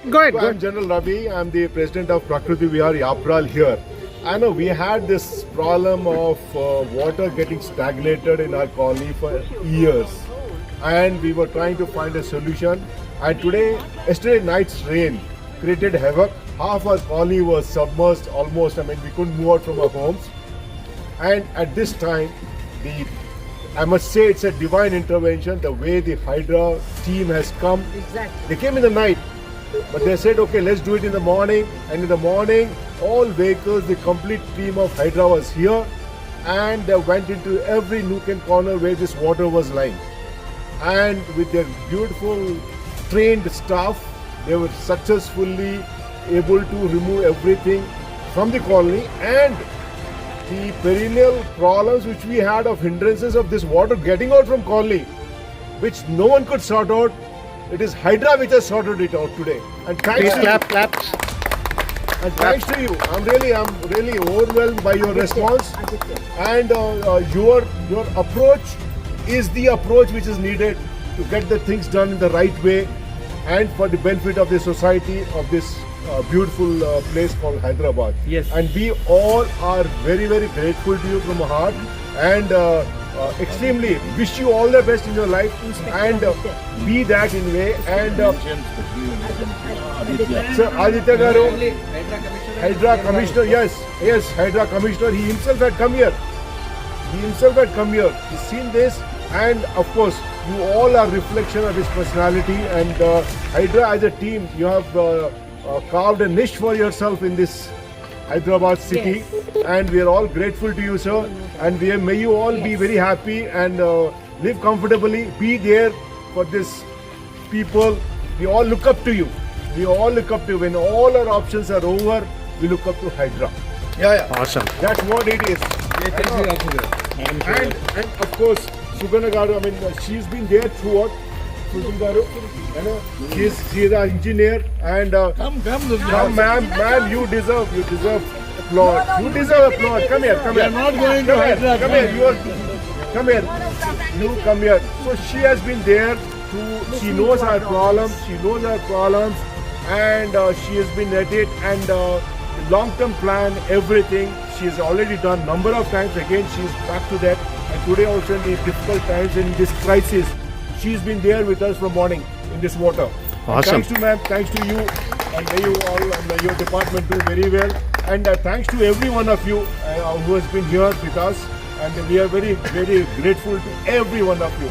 Go ahead. So I'm General Ravi. I'm the president of Prakriti Vihar Yapral here. I know we had this problem of water getting stagnated in our colony for years, and we were trying to find a solution. And yesterday night's rain created havoc. Half our colony was submerged almost. I mean, we couldn't move out from our homes. And at this time, I must say it's a divine intervention. The way the Hydra team has come. Exactly. They came in the night, but they said, okay, let's do it in the morning. And in the morning, all vehicles, the complete team of Hydra was here, and they went into every nook and corner where this water was lying. And with their beautiful trained staff, they were successfully able to remove everything from the colony, and the perennial problems which we had of hindrances of this water getting out from colony, which no one could sort out. It is Hydra which has sorted it out today. And thanks Please to clap, claps. and thanks to you. I'm really overwhelmed by your response, and your approach is the approach which is needed to get the things done in the right way and for the benefit of the society of this beautiful place called Hyderabad. Yes. And we all are very, very grateful to you from our heart, and extremely wish you all the best in your life, and be that in way. And Sir Aditya Garu, Hydra Commissioner, yes, Hydra Commissioner, he himself had come here. He's seen this, and of course, you all are reflection of his personality. And Hydra as a team, you have carved a niche for yourself in this Hyderabad city, and we are all grateful to you, sir. And may you all be very happy and live comfortably. Be there for this people. We all look up to you. When all our options are over, we look up to Hydra. Awesome. That's what it is. And of course, Sugana Garu, I mean, she's been there throughout. Sugana Garu, she is an engineer, and come, ma'am, you deserve applaud. You deserve applaud. Come here. We are not going to Hyderabad. Come here. You come here. So she has been there she knows our problems. And she has been at it, and the long-term plan, everything, she has already done number of times. Again, she is back to that. And today also in these difficult times, in this crisis, she's been there with us from morning in this water. Awesome. And thanks to ma'am, thanks to you, and may you all and your department do very well. And thanks to every one of you who has been here with us. And we are very, very grateful to every one of you.